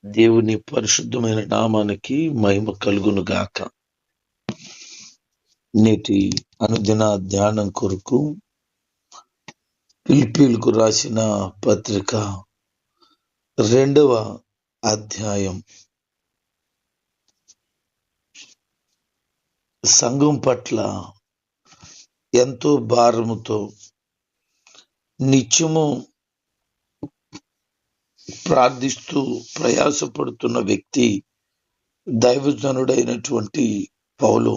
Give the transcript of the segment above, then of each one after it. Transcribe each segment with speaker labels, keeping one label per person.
Speaker 1: దేవుని పరిశుద్ధమైన నామానికి మహిమ కలుగును గాక. నేటి అనుదిన ధ్యానం కొరకు ఫిలిప్పీయులకు రాసిన పత్రిక 2వ అధ్యాయం. సంఘం పట్ల ఎంతో భారముతో నిత్యము ప్రార్థిస్తూ ప్రయాసపడుతున్న వ్యక్తి దైవజనుడైనటువంటి పౌలు.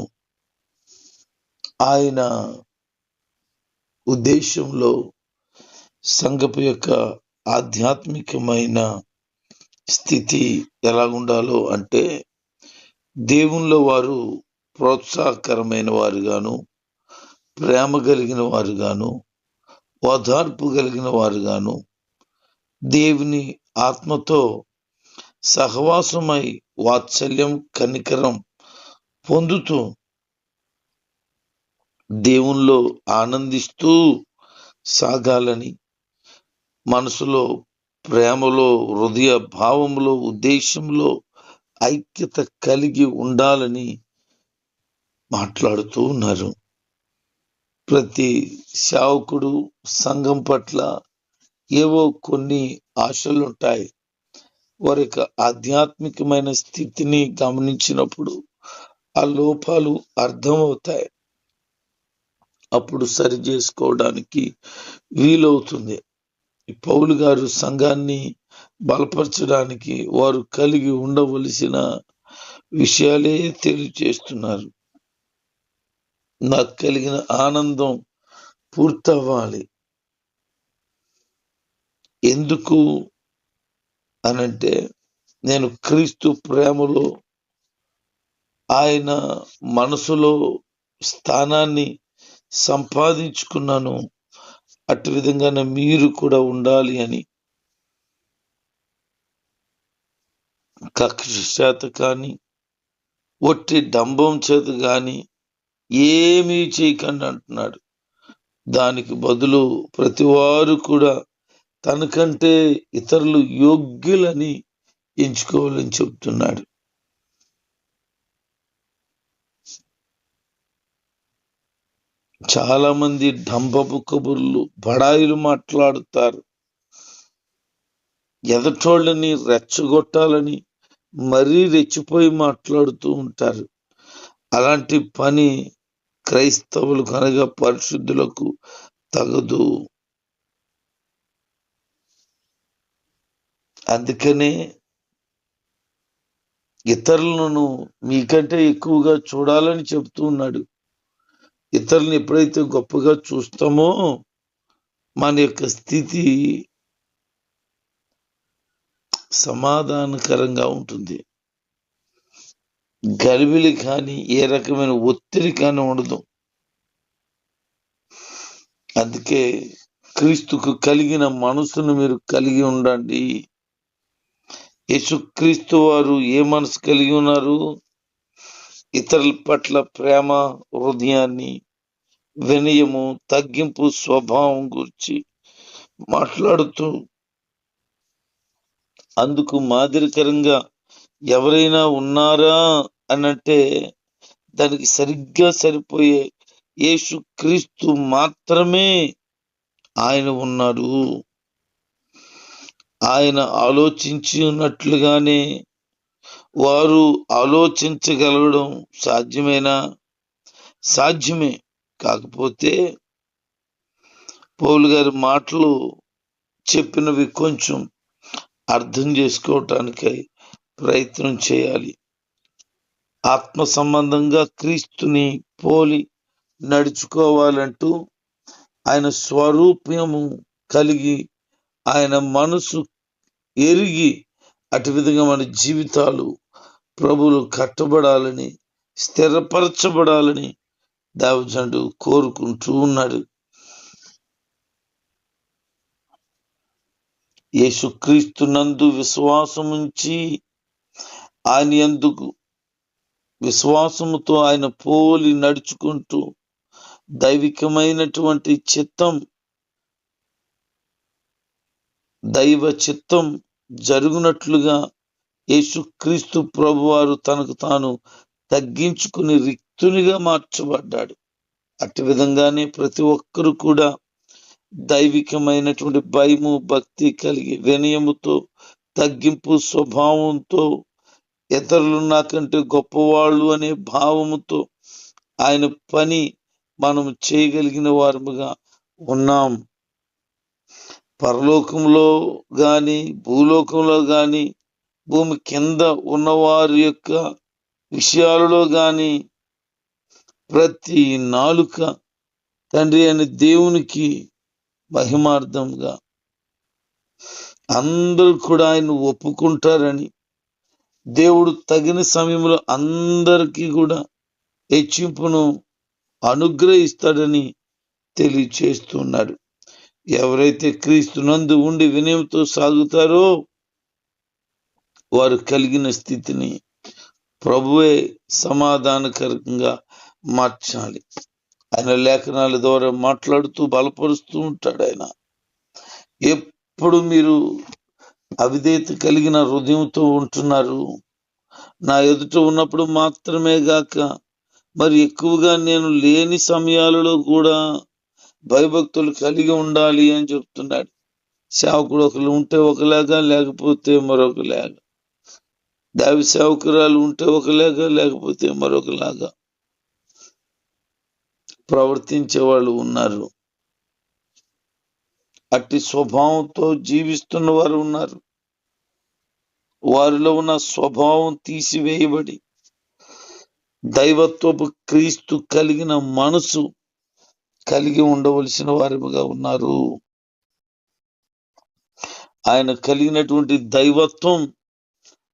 Speaker 1: ఆయన ఉద్దేశంలో సంఘపు యొక్క ఆధ్యాత్మికమైన స్థితి ఎలా ఉండాలో అంటే, దేవునిలో వారు ప్రోత్సాహకరమైన వారుగాను, ప్రేమ కలిగిన వారుగాను, ఓదార్పు కలిగిన వారుగాను, దేవుని ఆత్మతో సహవాసమై వాత్సల్యం కనికరం పొందుతూ దేవునిలో ఆనందిస్తూ సాగాలని, మనసులో ప్రేమలో హృదయ భావంలో ఉద్దేశంలో ఐక్యత కలిగి ఉండాలని మాట్లాడుతూ ఉన్నారు. ప్రతి సేవకుడు సంఘం పట్ల ఏవో కొన్ని ఆశలుంటాయి. వారి యొక్క ఆధ్యాత్మికమైన స్థితిని గమనించినప్పుడు ఆ లోపాలు అర్థమవుతాయి. అప్పుడు సరి చేసుకోవడానికి వీలవుతుంది. పౌలు గారు సంఘాన్ని బలపరచడానికి వారు కలిగి ఉండవలసిన విషయాలే తెలియజేస్తున్నారు. నాకు కలిగిన ఆనందం పూర్తవ్వాలి. ఎందుకు అనంటే, నేను క్రీస్తు ప్రేమలో ఆయన మనసులో స్థానాన్ని సంపాదించుకున్నాను. అటు విధంగానే మీరు కూడా ఉండాలి అని. కక్ష చేత కానీ ఒట్టి డంబం చేత కానీ ఏమీ చేయకండి అంటున్నాడు. దానికి బదులు ప్రతివారు కూడా తనకంటే ఇతరులు యోగ్యులని ఎంచుకోవాలని చెప్తున్నాడు. చాలా మంది డంబపు కబుర్లు, బడాయిలు మాట్లాడుతారు. ఎదటోళ్ళని రెచ్చగొట్టాలని మరీ రెచ్చిపోయి మాట్లాడుతూ ఉంటారు. అలాంటి పని క్రైస్తవులకు అనగా పరిశుద్ధులకు తగదు. అందుకనే ఇతరులను మీకంటే ఎక్కువగా చూడాలని చెప్తూ ఉన్నాడు. ఇతరులను ఎప్పుడైతే గొప్పగా చూస్తామో మన యొక్క స్థితి సమాధానకరంగా ఉంటుంది. గలిబిలి కానీ ఏ రకమైన ఒత్తిడి కానీ ఉండదు. అందుకే క్రీస్తుకు కలిగిన మనసును మీరు కలిగి ఉండండి. యేసుక్రీస్తు వారు ఏ మనసు కలిగి ఉన్నారు? ఇతరుల పట్ల ప్రేమ హృదయాన్ని, వినయము, తగ్గింపు స్వభావం గురించి మాట్లాడుతూ, అందుకు మాదిరికరంగా ఎవరైనా ఉన్నారా అనంటే దానికి సరిగ్గా సరిపోయే యేసుక్రీస్తు మాత్రమే ఆయన ఉన్నాడు. ఆయన ఆలోచించినట్లుగానే వారు ఆలోచించగలగడం సాధ్యమేనా? సాధ్యమే. కాకపోతే పౌలు గారి మాటలు చెప్పినవి కొంచెం అర్థం చేసుకోవటానికై ప్రయత్నం చేయాలి. ఆత్మ సంబంధంగా క్రీస్తుని పోలి నడుచుకోవాలంటూ ఆయన స్వరూప్యము కలిగి ఆయన మనసు ఎరిగి అటు విధంగా మన జీవితాలు ప్రభువులు కట్టబడాలని, స్థిరపరచబడాలని దైవజనుడు కోరుకుంటూ ఉన్నాడు. యేసుక్రీస్తు నందు విశ్వాసముంచి ఆయన యందుకు విశ్వాసముతో ఆయన పోలి నడుచుకుంటూ దైవికమైనటువంటి చిత్తం, దైవ చిత్తం జరుగునట్లుగా యేసుక్రీస్తు ప్రభువారు తనకు తాను తగ్గించుకుని రిక్తునిగా మార్చబడ్డాడు. అట్టి విధంగానే ప్రతి ఒక్కరు కూడా దైవికమైనటువంటి భయము భక్తి కలిగి వినయముతో తగ్గింపు స్వభావంతో ఇతరులు నాకంటే గొప్పవాళ్ళు అనే భావముతో ఆయన పని మనం చేయగలిగిన వారముగా ఉన్నాం. పరలోకంలో గాని భూలోకంలో గాని భూమి కింద ఉన్నవారి యొక్క విషయాలలో గాని ప్రతి నాలుక తండ్రి అయిన దేవునికి మహిమార్థంగా అందరూ కూడా ఆయన ఒప్పుకుంటారని దేవుడు తగిన సమయంలో అందరికీ కూడా హెచ్చింపును అనుగ్రహిస్తాడని తెలియచేస్తున్నాడు. ఎవరైతే క్రీస్తునందు ఉండి వినయంతో సాగుతారో వారు కలిగిన స్థితిని ప్రభువే సమాధానకరంగా మార్చాలి. ఆయన లేఖనాల ద్వారా మాట్లాడుతూ బలపరుస్తూ ఉంటాడు. ఆయన ఎప్పుడు మీరు అవిధేయత కలిగిన హృదయంతో ఉంటున్నారు, నా ఎదుట ఉన్నప్పుడు మాత్రమే గాక మరి ఎక్కువగా నేను లేని సమయాలలో కూడా భయభక్తులు కలిగి ఉండాలి అని చెప్తున్నాడు. సేవకుడు ఒకరు ఉంటే ఒకలాగా లేకపోతే మరొకలాగా, దైవ సేవకురాలు ఉంటే ఒకలాగా లేకపోతే మరొకలాగా ప్రవర్తించే వాళ్ళు ఉన్నారు. అట్టి స్వభావంతో జీవిస్తున్న వారు ఉన్నారు. వారిలో ఉన్న స్వభావం తీసివేయబడి దైవత్వపు క్రీస్తు కలిగిన మనసు కలిగి ఉండవలసిన వారిగా ఉన్నారు. ఆయన కలిగినటువంటి దైవత్వం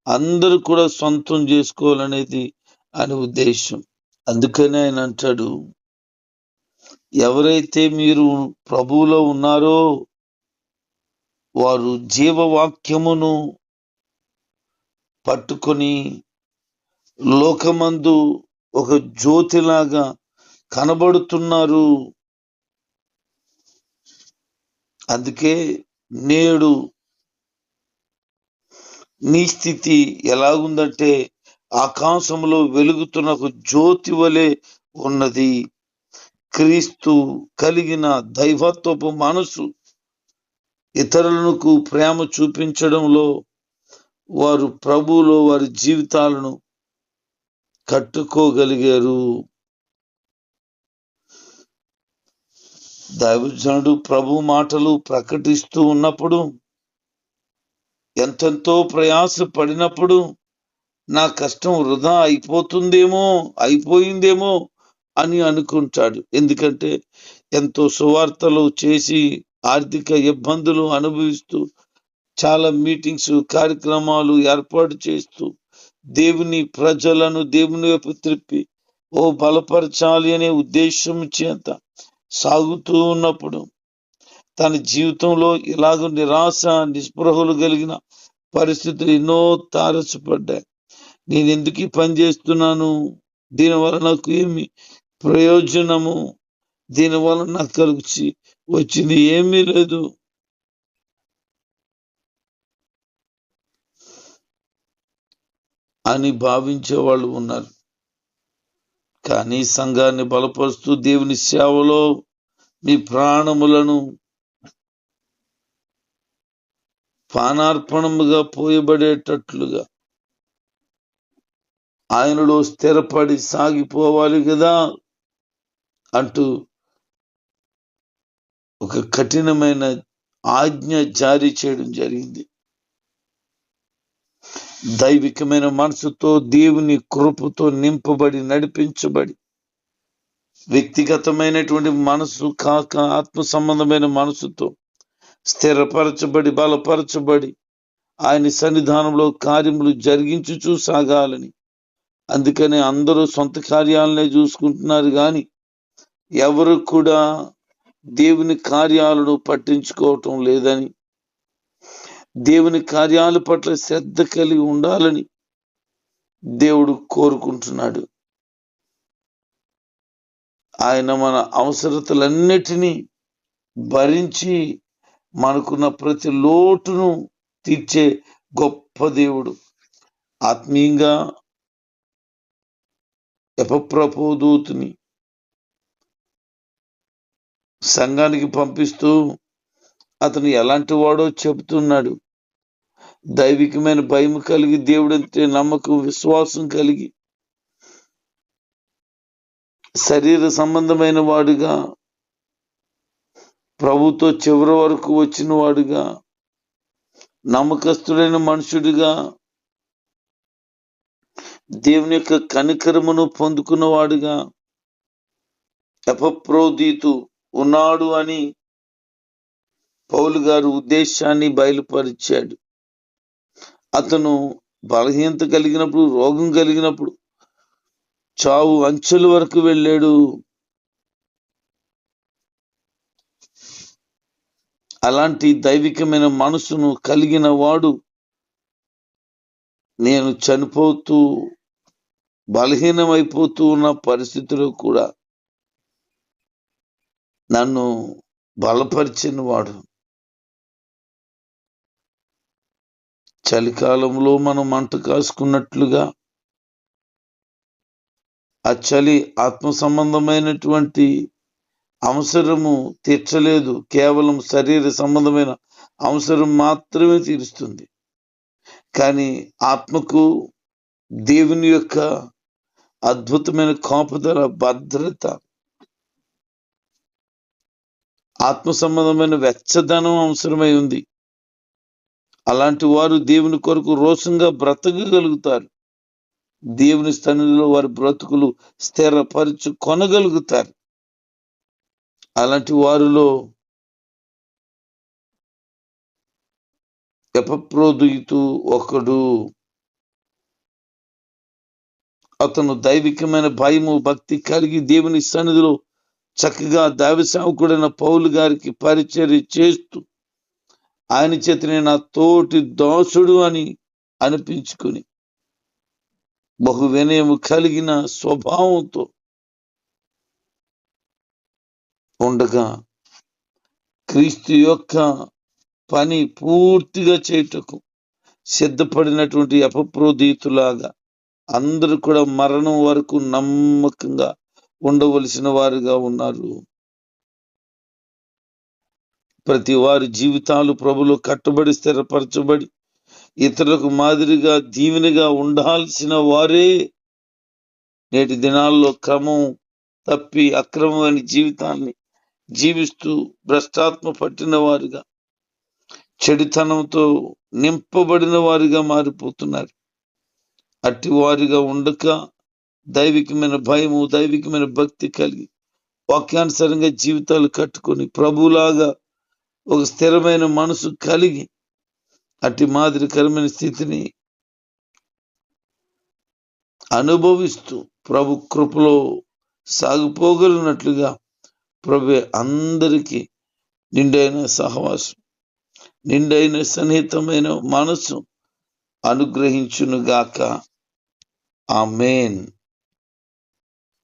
Speaker 1: అందరూ కూడా సొంతం చేసుకోవాలనేది ఆయన ఉద్దేశం. అందుకనే ఆయన అంటాడు, ఎవరైతే మీరు ప్రభువులో ఉన్నారో వారు జీవవాక్యమును పట్టుకొని లోకమందు ఒక జ్యోతిలాగా కనబడుతున్నారు. అందుకే నేడు నీ స్థితి ఎలాగుందంటే ఆకాశంలో వెలుగుతున్న ఒక జ్యోతి వలె ఉన్నది. క్రీస్తు కలిగిన దైవత్వపు మనసు ఇతరులకు ప్రేమ చూపించడంలో వారు ప్రభువులో వారి జీవితాలను కట్టుకోగలిగారు. దైవజనుడు ప్రభు మాటలు ప్రకటిస్తూ ఉన్నప్పుడు ఎంతెంతో ప్రయాస పడినప్పుడు నా కష్టం వృధా అయిపోయిందేమో అని అనుకుంటాడు. ఎందుకంటే ఎంతో సువార్తలు చేసి ఆర్థిక ఇబ్బందులు అనుభవిస్తూ చాలా మీటింగ్స్ కార్యక్రమాలు ఏర్పాటు చేస్తూ దేవుని ప్రజలను దేవుని వైపు త్రిప్పి బలపరచాలి అనే ఉద్దేశం చేత సాగుతూ ఉన్నప్పుడు తన జీవితంలో ఇలాగ నిరాశ నిస్పృహలు కలిగిన పరిస్థితులు ఎన్నో తారసపడ్డాయి. నేను ఎందుకు ఈ పని చేస్తున్నాను, దీనివల్ల నాకు ఏమి ప్రయోజనము, దీనివల్ల నాకు కలిసి వచ్చింది ఏమీ లేదు అని భావించే వాళ్ళు ఉన్నారు. కానీ సంఘాన్ని బలపరుస్తూ దేవుని సేవలో మీ ప్రాణములను పానార్పణముగా పోయబడేటట్లుగా ఆయనలో స్థిరపడి సాగిపోవాలి కదా అంటూ ఒక కఠినమైన ఆజ్ఞ జారీ చేయడం జరిగింది. దైవికమైన మనసుతో దేవుని కృపతో నింపబడి నడిపించబడి వ్యక్తిగతమైనటువంటి మనసు కాక ఆత్మ సంబంధమైన మనసుతో స్థిరపరచబడి బలపరచబడి ఆయన సన్నిధానంలో కార్యములు జరిగించుచూ సాగాలని. అందుకని అందరూ సొంత కార్యాలనే చూసుకుంటున్నారు కానీ ఎవరు కూడా దేవుని కార్యాలను పట్టించుకోవటం లేదని, దేవుని కార్యాల పట్ల శ్రద్ధ కలిగి ఉండాలని దేవుడు కోరుకుంటున్నాడు. ఆయన మన అవసరతలన్నిటినీ భరించి మనకున్న ప్రతి లోటును తీర్చే గొప్ప దేవుడు. ఆత్మీయంగా ఎపప్రబోధూతుని సంఘానికి పంపిస్తూ అతను ఎలాంటి వాడో చెబుతున్నాడు. దైవికమైన భయం కలిగి, దేవుడంటే నమ్మకం, విశ్వాసం కలిగి, శరీర సంబంధమైన వాడుగా, ప్రభుతో చివరి వరకు వచ్చిన వాడుగా, నమ్మకస్తుడైన మనుషుడిగా, దేవుని యొక్క కనికరమును పొందుకున్నవాడుగా ఎపప్రోదీతు ఉన్నాడు అని పౌలు గారు ఉద్దేశాన్ని బయలుపరిచాడు. అతను బలహీనత కలిగినప్పుడు, రోగం కలిగినప్పుడు, చావు అంచుల వరకు వెళ్ళాడు. అలాంటి దైవికమైన మనసును కలిగిన వాడు నేను చనిపోతూ బలహీనమైపోతూ ఉన్న పరిస్థితిలో కూడా నన్ను బలపరిచిన వాడు. చలికాలంలో మనం మంట కాసుకున్నట్లుగా ఆ చలి ఆత్మ సంబంధమైనటువంటి అవసరము తీర్చలేదు, కేవలం శరీర సంబంధమైన అవసరం మాత్రమే తీరుస్తుంది. కానీ ఆత్మకు దేవుని యొక్క అద్భుతమైన కాపుదల, భద్రత, ఆత్మ సంబంధమైన వెచ్చదనం అవసరమై ఉంది. అలాంటి వారు దేవుని కొరకు రోషంగా బ్రతకగలుగుతారు. దేవుని సన్నిధిలో వారి బ్రతుకులు స్థిరపరచు కొనగలుగుతారు. అలాంటి వారిలో ఎపప్రోదీతు ఒకడు. అతను దైవికమైన భయము, భక్తి కలిగి దేవుని సన్నిధిలో చక్కగా దైవ సేవకుడైన పౌలు గారికి పరిచర్య చేస్తూ ఆయన చేతనే నా తోటి దాసుడు అని అనిపించుకుని బహు వినయము కలిగిన స్వభావంతో ఉండగా క్రీస్తు యొక్క పని పూర్తిగా చేయుటకు సిద్ధపడినటువంటి ఎపప్రోదీతులాగా అందరూ కూడా మరణం వరకు నమ్మకంగా ఉండవలసిన వారుగా ఉన్నారు. ప్రతి వారి జీవితాలు ప్రభులో కట్టుబడి స్థిరపరచబడి ఇతరులకు మాదిరిగా దీవెనగా ఉండాల్సిన వారే నేటి దినాల్లో క్రమం తప్పి అక్రమమైన జీవితాన్ని జీవిస్తూ భ్రష్టాత్మ పట్టిన వారుగా, చెడుతనంతో నింపబడిన వారిగా మారిపోతున్నారు. అట్టి వారిగా ఉండక దైవికమైన భయము, దైవికమైన భక్తి కలిగి వాక్యానుసారంగా జీవితాలు కట్టుకొని ప్రభులాగా ఒక స్థిరమైన మనసు కలిగి అట్టి మాదిరికరమైన స్థితిని అనుభవిస్తూ ప్రభు కృపలో సాగిపోగలిగినట్లుగా ప్రభు అందరికీ నిండైన సహవాసం, నిండైన సన్నిహితమైన మనసు అనుగ్రహించునుగాక. ఆమేన్.